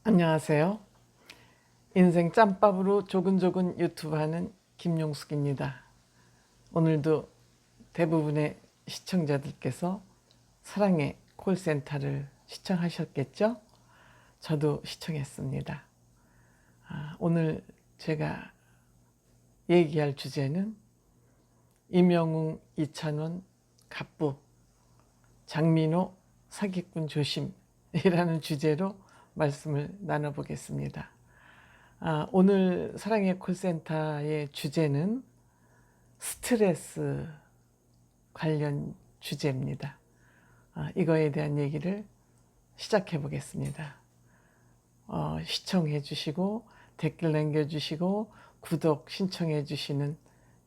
안녕하세요. 인생 짬밥으로 조근조근 유튜브 하는 김용숙입니다. 오늘도 대부분의 시청자들께서 사랑의 콜센터를 시청하셨겠죠? 저도 시청했습니다. 오늘 제가 얘기할 주제는 임영웅, 이찬원, 갑부, 장민호 사기꾼 조심이라는 주제로 말씀을 나눠보겠습니다. 오늘 사랑의 콜센터의 주제는 스트레스 관련 주제입니다. 이거에 대한 얘기를 시작해 보겠습니다. 시청해 주시고 댓글 남겨주시고 구독 신청해 주시는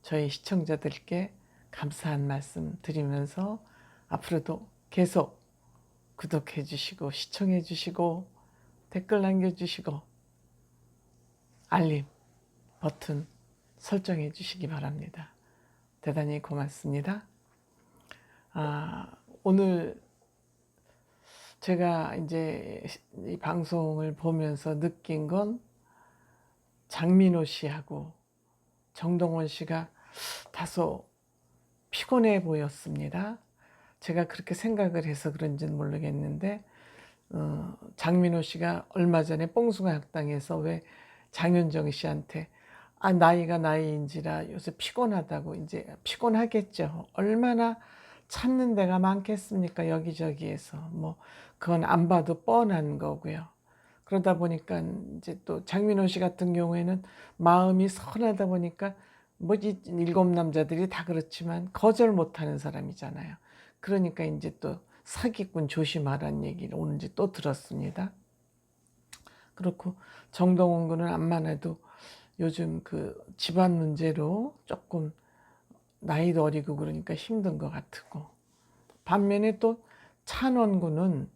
저희 시청자들께 감사한 말씀 드리면서 앞으로도 계속 구독해 주시고 시청해 주시고 댓글 남겨주시고 알림 버튼 설정해 주시기 바랍니다. 대단히 고맙습니다. 오늘 제가 이제 이 방송을 보면서 느낀 건 장민호 씨하고 정동원 씨가 다소 피곤해 보였습니다. 제가 그렇게 생각을 해서 그런지는 모르겠는데 장민호 씨가 얼마 전에 뽕숭아 학당에서 왜 장윤정 씨한테 나이가 나이인지라 요새 피곤하다고, 이제 피곤하겠죠. 얼마나 찾는 데가 많겠습니까? 여기저기에서. 뭐 그건 안 봐도 뻔한 거고요. 그러다 보니까 이제 또 장민호 씨 같은 경우에는 마음이 선하다 보니까 뭐 일곱 남자들이 다 그렇지만 거절 못하는 사람이잖아요. 그러니까 이제 또 사기꾼 조심하라는 얘기를 오늘 이제 또 들었습니다. 그렇고 정동원 군은 암만 해도 요즘 그 집안 문제로 조금 나이도 어리고 그러니까 힘든 것 같고, 반면에 또 찬원 군은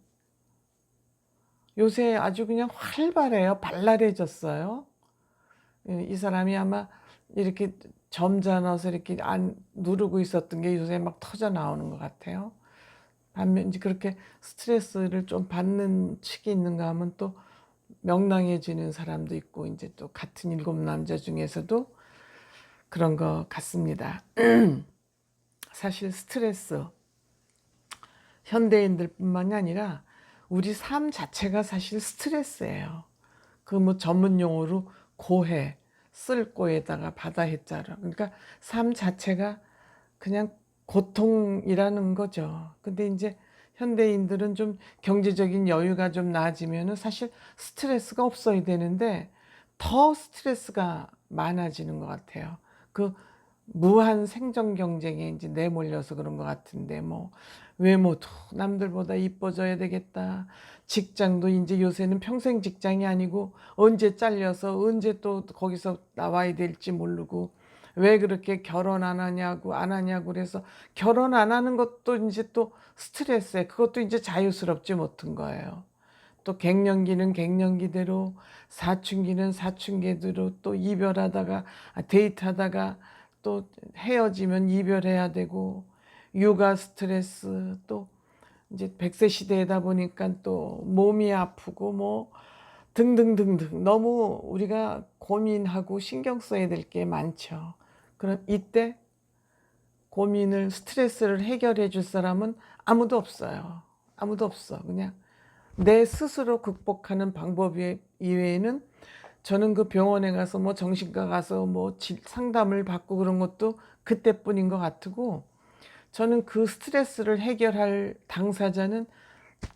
요새 아주 그냥 활발해요. 발랄해졌어요. 이 사람이 아마 이렇게 점잖아서 이렇게 안 누르고 있었던 게 요새 막 터져 나오는 것 같아요. 반면 이제 그렇게 스트레스를 좀 받는 측이 있는가 하면 또 명랑해지는 사람도 있고, 이제 또 같은 일곱 남자 중에서도 그런 것 같습니다. 사실 스트레스, 현대인들뿐만이 아니라 우리 삶 자체가 사실 스트레스예요. 그 뭐 전문 용어로 고해, 쓸고에다가 바다해자라. 그러니까 삶 자체가 그냥 고통이라는 거죠. 근데 이제 현대인들은 좀 경제적인 여유가 좀 나아지면은 사실 스트레스가 없어야 되는데 더 스트레스가 많아지는 것 같아요. 그 무한 생존 경쟁에 이제 내몰려서 그런 것 같은데, 뭐 외모도 남들보다 이뻐져야 되겠다. 직장도 이제 요새는 평생 직장이 아니고 언제 잘려서 언제 또 거기서 나와야 될지 모르고, 왜 그렇게 결혼 안 하냐고 그래서 결혼 안 하는 것도 이제 또 스트레스에, 그것도 이제 자유스럽지 못한 거예요. 또 갱년기는 갱년기대로, 사춘기는 사춘기대로 또 이별하다가 데이트하다가 또 헤어지면 이별해야 되고, 육아 스트레스, 또 이제 100세 시대이다 보니까 또 몸이 아프고 뭐 등등등등 너무 우리가 고민하고 신경 써야 될 게 많죠. 그럼 이때 고민을, 스트레스를 해결해 줄 사람은 아무도 없어요. 아무도 없어. 그냥 내 스스로 극복하는 방법 이외에는, 저는 그 병원에 가서 뭐 정신과 가서 뭐 상담을 받고 그런 것도 그때뿐인 것 같고, 저는 그 스트레스를 해결할 당사자는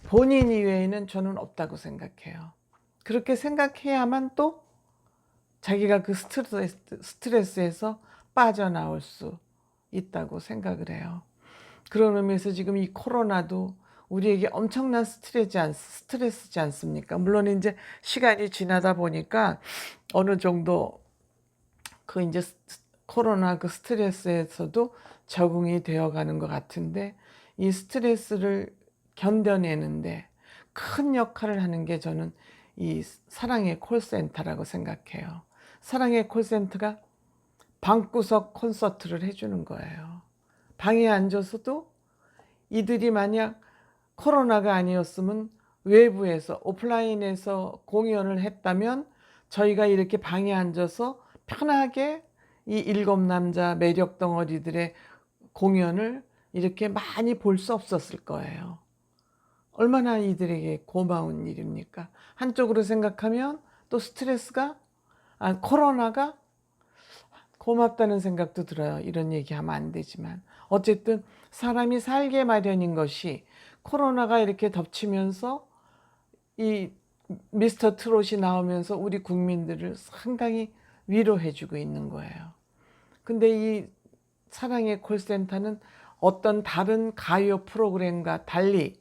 본인 이외에는 저는 없다고 생각해요. 그렇게 생각해야만 또 자기가 그 스트레스에서 빠져나올 수 있다고 생각을 해요. 그런 의미에서 지금 이 코로나도 우리에게 엄청난 스트레스지 않습니까? 물론 이제 시간이 지나다 보니까 어느 정도 그 이제 코로나 그 스트레스에서도 적응이 되어 가는 것 같은데, 이 스트레스를 견뎌내는데 큰 역할을 하는 게 저는 이 사랑의 콜센터라고 생각해요. 사랑의 콜센터가 방구석 콘서트를 해주는 거예요. 방에 앉아서도 이들이 만약 코로나가 아니었으면 외부에서 오프라인에서 공연을 했다면 저희가 이렇게 방에 앉아서 편하게 이 일곱 남자 매력 덩어리들의 공연을 이렇게 많이 볼 수 없었을 거예요. 얼마나 이들에게 고마운 일입니까? 한쪽으로 생각하면 또 스트레스가, 코로나가 고맙다는 생각도 들어요. 이런 얘기하면 안 되지만 어쨌든 사람이 살게 마련인 것이 코로나가 이렇게 덮치면서 이 미스터 트롯이 나오면서 우리 국민들을 상당히 위로해주고 있는 거예요. 근데 이 사랑의 콜센터는 어떤 다른 가요 프로그램과 달리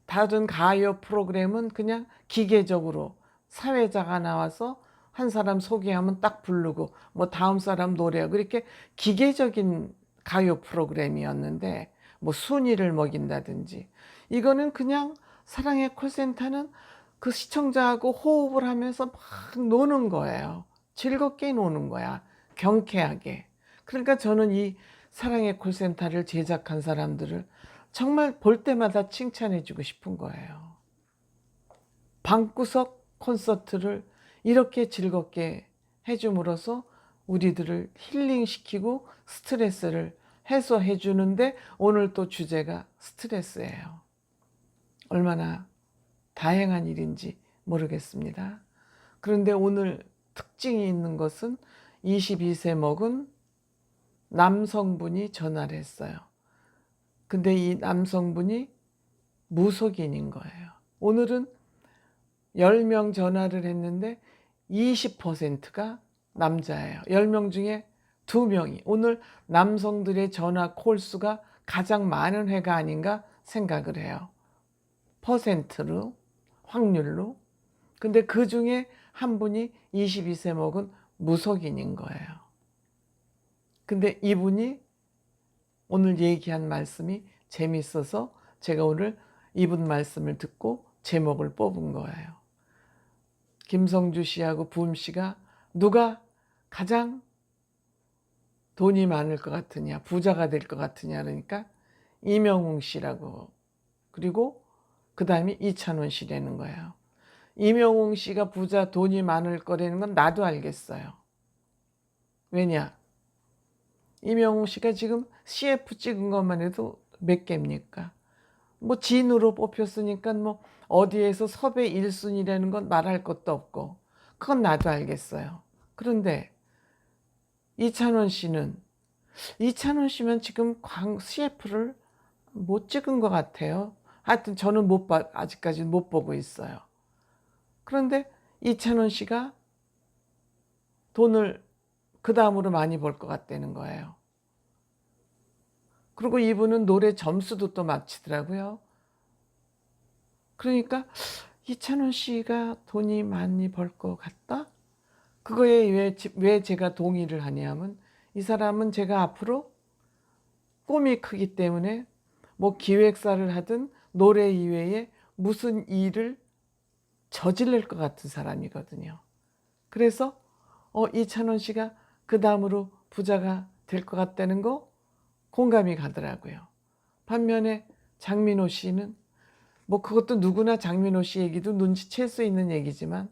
다른 가요 프로그램은 그냥 기계적으로 사회자가 나와서 한 사람 소개하면 딱 부르고 뭐 다음 사람 노래하고 이렇게 기계적인 가요 프로그램이었는데 뭐 순위를 먹인다든지, 이거는 그냥 사랑의 콜센터는 그 시청자하고 호흡을 하면서 막 노는 거예요. 즐겁게 노는 거야. 경쾌하게. 그러니까 저는 이 사랑의 콜센터를 제작한 사람들을 정말 볼 때마다 칭찬해주고 싶은 거예요. 방구석 콘서트를 이렇게 즐겁게 해줌으로써 우리들을 힐링시키고 스트레스를 해소해 주는데, 오늘 또 주제가 스트레스예요. 얼마나 다행한 일인지 모르겠습니다. 그런데 오늘 특징이 있는 것은 22세 먹은 남성분이 전화를 했어요. 근데 이 남성분이 무속인인 거예요. 오늘은 10명 전화를 했는데 20%가 남자예요. 10명 중에 2명이. 오늘 남성들의 전화 콜수가 가장 많은 해가 아닌가 생각을 해요. 퍼센트로, 확률로. 근데 그 중에 한 분이 22세 먹은 무속인인 거예요. 근데 이분이 오늘 얘기한 말씀이 재밌어서 제가 오늘 이분 말씀을 듣고 제목을 뽑은 거예요. 김성주 씨하고 부음 씨가 누가 가장 돈이 많을 것 같으냐, 부자가 될 것 같으냐, 그러니까 이명웅 씨라고, 그리고 그 다음에 이찬원 씨라는 거예요. 이명웅 씨가 부자, 돈이 많을 거라는 건 나도 알겠어요. 왜냐? 이명웅 씨가 지금 CF 찍은 것만 해도 몇 개입니까? 뭐 진으로 뽑혔으니까 뭐 어디에서 섭외 1순위라는 건 말할 것도 없고, 그건 나도 알겠어요. 그런데 이찬원 씨는, 이찬원 씨면 지금 CF를 못 찍은 것 같아요. 하여튼 저는 아직까지는 못 보고 있어요. 그런데 이찬원 씨가 돈을 그 다음으로 많이 벌 것 같다는 거예요. 그리고 이분은 노래 점수도 또 맞히더라고요. 그러니까 이찬원 씨가 돈이 많이 벌 것 같다? 그거에 왜 제가 동의를 하냐면, 이 사람은 제가 앞으로 꿈이 크기 때문에 뭐 기획사를 하든 노래 이외에 무슨 일을 저지를 것 같은 사람이거든요. 그래서 이찬원 씨가 그 다음으로 부자가 될 것 같다는 거 공감이 가더라고요. 반면에 장민호 씨는 뭐 그것도 누구나 장민호 씨 얘기도 눈치챌 수 있는 얘기지만,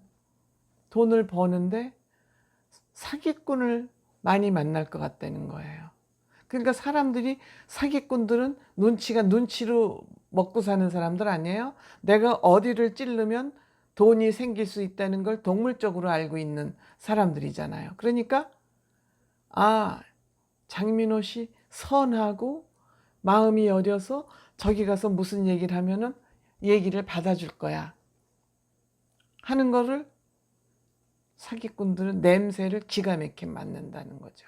돈을 버는데 사기꾼을 많이 만날 것 같다는 거예요. 그러니까 사람들이, 사기꾼들은 눈치로 먹고 사는 사람들 아니에요? 내가 어디를 찌르면 돈이 생길 수 있다는 걸 동물적으로 알고 있는 사람들이잖아요. 그러니까 장민호 씨 선하고 마음이 여려서 저기 가서 무슨 얘기를 하면은 얘기를 받아줄 거야 하는 거를 사기꾼들은 냄새를 기가 막히게 맡는다는 거죠.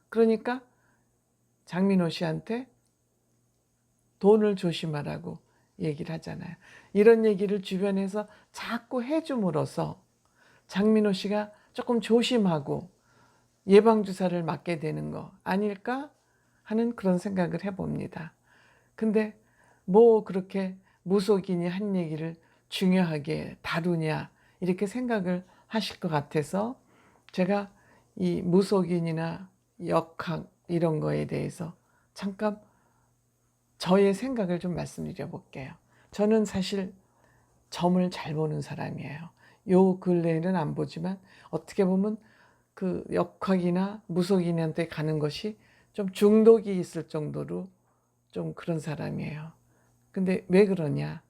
그러니까 장민호 씨한테 돈을 조심하라고 얘기를 하잖아요. 이런 얘기를 주변에서 자꾸 해줌으로써 장민호 씨가 조금 조심하고 예방주사를 맞게 되는 거 아닐까 하는 그런 생각을 해봅니다. 근데 뭐 그렇게 무속인이 한 얘기를 중요하게 다루냐 이렇게 생각을 하실 것 같아서, 제가 이 무속인이나 역학 이런 거에 대해서 잠깐 저의 생각을 좀 말씀드려 볼게요. 저는 사실 점을 잘 보는 사람이에요. 요 근래에는 안 보지만 어떻게 보면 그 역학이나 무속인한테 가는 것이 좀 중독이 있을 정도로 좀 그런 사람이에요. 근데 왜 그러냐?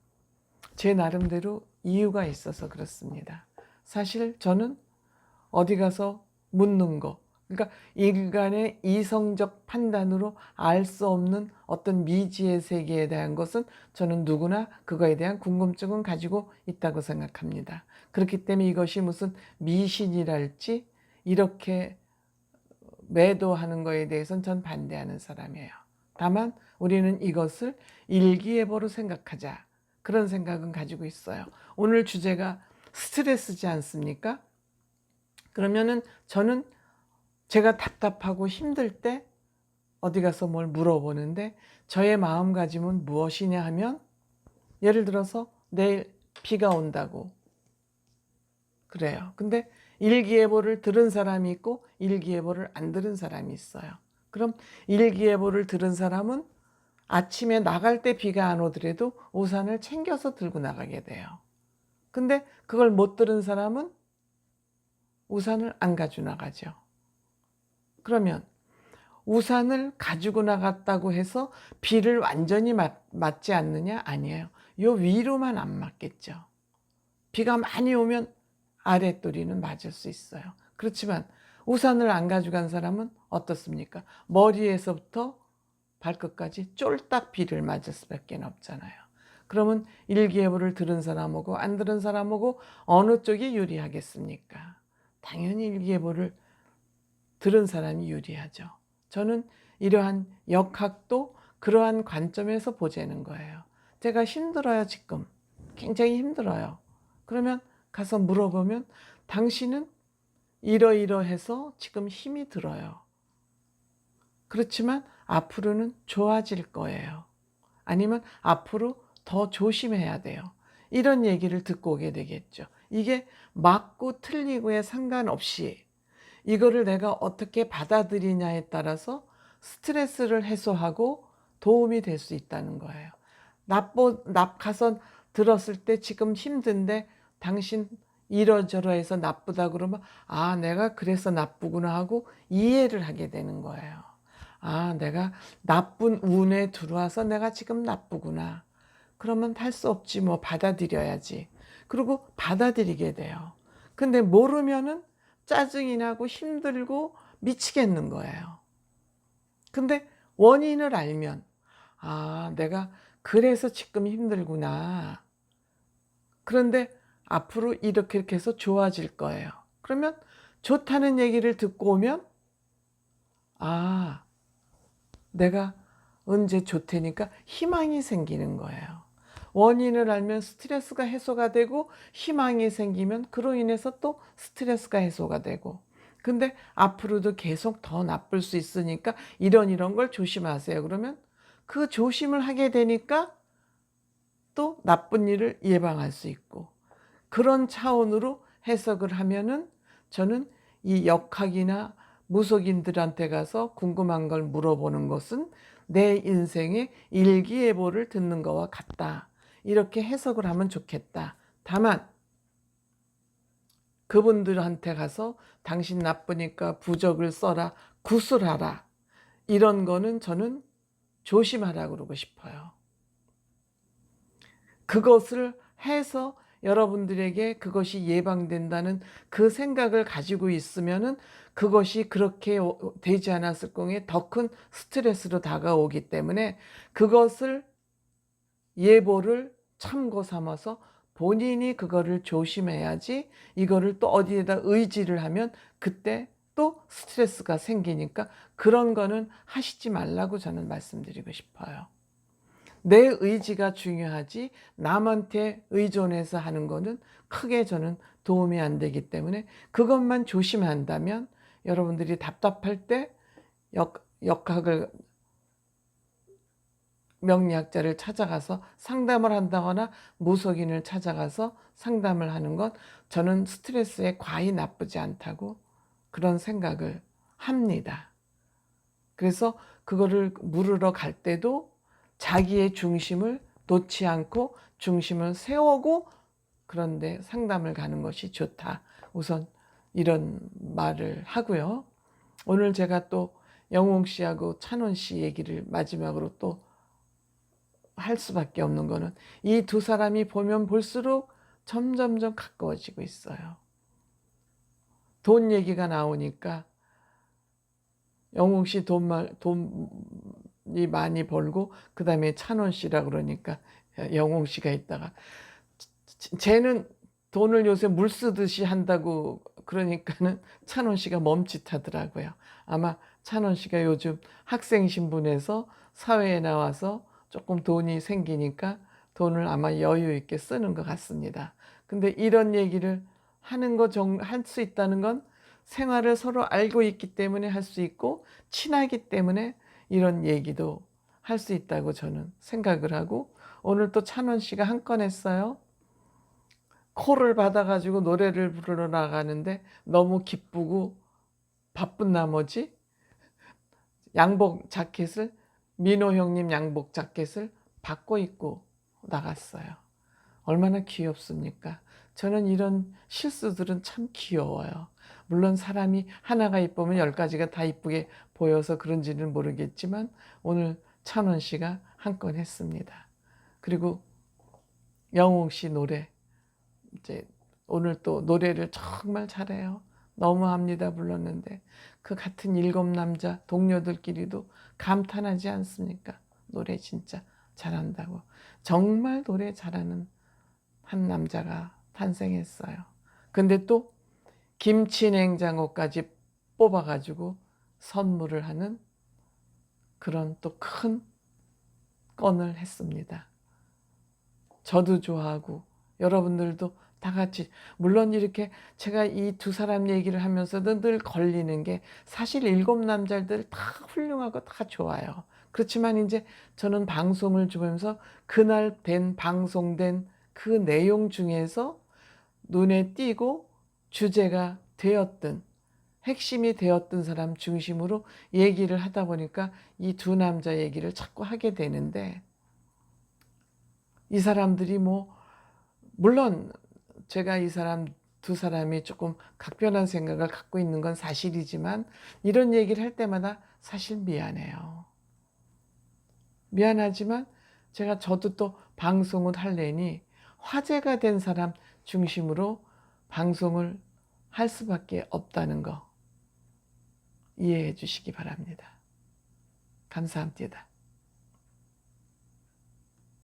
제 나름대로 이유가 있어서 그렇습니다. 사실 저는 어디 가서 묻는 거, 그러니까 인간의 이성적 판단으로 알 수 없는 어떤 미지의 세계에 대한 것은 저는 누구나 그거에 대한 궁금증은 가지고 있다고 생각합니다. 그렇기 때문에 이것이 무슨 미신이랄지 이렇게 매도하는 거에 대해서는 전 반대하는 사람이에요. 다만 우리는 이것을 일기예보로 생각하자, 그런 생각은 가지고 있어요. 오늘 주제가 스트레스지 않습니까? 그러면은 저는 제가 답답하고 힘들 때 어디 가서 뭘 물어보는데 저의 마음가짐은 무엇이냐 하면, 예를 들어서 내일 비가 온다고 그래요. 근데 일기예보를 들은 사람이 있고 일기예보를 안 들은 사람이 있어요. 그럼 일기예보를 들은 사람은 아침에 나갈 때 비가 안 오더라도 우산을 챙겨서 들고 나가게 돼요. 근데 그걸 못 들은 사람은 우산을 안 가지고 나가죠. 그러면 우산을 가지고 나갔다고 해서 비를 완전히 맞지 않느냐? 아니에요. 요 위로만 안 맞겠죠. 비가 많이 오면 아랫도리는 맞을 수 있어요. 그렇지만 우산을 안 가져간 사람은 어떻습니까? 머리에서부터 발끝까지 쫄딱 비를 맞을 수밖에 없잖아요. 그러면 일기예보를 들은 사람하고 안 들은 사람하고 어느 쪽이 유리하겠습니까? 당연히 일기예보를 들은 사람이 유리하죠. 저는 이러한 역학도 그러한 관점에서 보자는 거예요. 제가 힘들어요, 지금. 굉장히 힘들어요. 그러면 가서 물어보면 당신은 이러이러해서 지금 힘이 들어요. 그렇지만 앞으로는 좋아질 거예요. 아니면 앞으로 더 조심해야 돼요. 이런 얘기를 듣고 오게 되겠죠. 이게 맞고 틀리고에 상관없이 이거를 내가 어떻게 받아들이냐에 따라서 스트레스를 해소하고 도움이 될 수 있다는 거예요. 가서 들었을 때 지금 힘든데 당신 이러저러해서 나쁘다 그러면 아, 내가 그래서 나쁘구나 하고 이해를 하게 되는 거예요. 아, 내가 나쁜 운에 들어와서 내가 지금 나쁘구나. 그러면 할 수 없지, 뭐 받아들여야지. 그리고 받아들이게 돼요. 근데 모르면은 짜증이 나고 힘들고 미치겠는 거예요. 근데 원인을 알면 아, 내가 그래서 지금 힘들구나. 그런데 앞으로 이렇게 해서 좋아질 거예요. 그러면 좋다는 얘기를 듣고 오면 아, 내가 언제 좋다니까 희망이 생기는 거예요. 원인을 알면 스트레스가 해소가 되고 희망이 생기면 그로 인해서 또 스트레스가 해소가 되고, 근데 앞으로도 계속 더 나쁠 수 있으니까 이런 걸 조심하세요. 그러면 그 조심을 하게 되니까 또 나쁜 일을 예방할 수 있고, 그런 차원으로 해석을 하면은 저는 이 역학이나 무속인들한테 가서 궁금한 걸 물어보는 것은 내 인생의 일기예보를 듣는 것과 같다. 이렇게 해석을 하면 좋겠다. 다만 그분들한테 가서 당신 나쁘니까 부적을 써라, 구슬하라, 이런 거는 저는 조심하라 그러고 싶어요. 그것을 해서 여러분들에게 그것이 예방된다는 그 생각을 가지고 있으면은 그것이 그렇게 되지 않았을 경우에 더 큰 스트레스로 다가오기 때문에 그것을 예보를 참고 삼아서 본인이 그거를 조심해야지, 이거를 또 어디에다 의지를 하면 그때 또 스트레스가 생기니까 그런 거는 하시지 말라고 저는 말씀드리고 싶어요. 내 의지가 중요하지 남한테 의존해서 하는 거는 크게 저는 도움이 안 되기 때문에 그것만 조심한다면 여러분들이 답답할 때 역학을 명리학자를 찾아가서 상담을 한다거나 무속인을 찾아가서 상담을 하는 것, 저는 스트레스에 과히 나쁘지 않다고 그런 생각을 합니다. 그래서 그거를 물으러 갈 때도 자기의 중심을 놓지 않고 중심을 세우고 그런데 상담을 가는 것이 좋다. 우선 이런 말을 하고요. 오늘 제가 또 영웅 씨하고 찬원 씨 얘기를 마지막으로 또 할 수밖에 없는 거는 이 두 사람이 보면 볼수록 점점점 가까워지고 있어요. 돈 얘기가 나오니까 영웅 씨 돈이 많이 벌고 그 다음에 찬원 씨라 그러니까 영웅 씨가 있다가 쟤는 돈을 요새 물 쓰듯이 한다고 그러니까는 찬원 씨가 멈칫하더라고요. 아마 찬원 씨가 요즘 학생 신분에서 사회에 나와서 조금 돈이 생기니까 돈을 아마 여유 있게 쓰는 것 같습니다. 근데 이런 얘기를 하는 거 할 수 있다는 건 생활을 서로 알고 있기 때문에 할 수 있고 친하기 때문에 이런 얘기도 할 수 있다고 저는 생각을 하고 오늘 또 찬원 씨가 한 건 했어요. 콜을 받아가지고 노래를 부르러 나가는데 너무 기쁘고 바쁜 나머지 양복 자켓을 민호 형님 양복 자켓을 바꿔 입고 나갔어요. 얼마나 귀엽습니까? 저는 이런 실수들은 참 귀여워요. 물론 사람이 하나가 이쁘면 10가지가 다 이쁘게 보여서 그런지는 모르겠지만 오늘 찬원 씨가 한 건 했습니다. 그리고 영웅 씨 노래 이제 오늘 또 노래를 정말 잘해요. 너무합니다 불렀는데 그 같은 7남자 동료들끼리도 감탄하지 않습니까? 노래 진짜 잘한다고. 정말 노래 잘하는 한 남자가 탄생했어요. 근데 또 김치 냉장고까지 뽑아가지고 선물을 하는 그런 또 큰 건을 했습니다. 저도 좋아하고 여러분들도 다 같이 물론 이렇게 제가 이 두 사람 얘기를 하면서도 늘 걸리는 게 사실 7남자들 다 훌륭하고 다 좋아요. 그렇지만 이제 저는 방송을 주면서 그날 방송된 그 내용 중에서 눈에 띄고 주제가 되었던 핵심이 되었던 사람 중심으로 얘기를 하다 보니까 이 두 남자 얘기를 자꾸 하게 되는데 이 사람들이 물론 제가 이 두 사람이 조금 각별한 생각을 갖고 있는 건 사실이지만 이런 얘기를 할 때마다 사실 미안해요. 미안하지만 저도 또 방송을 하려니 화제가 된 사람 중심으로 방송을 할 수밖에 없다는 거 이해해 주시기 바랍니다. 감사합니다.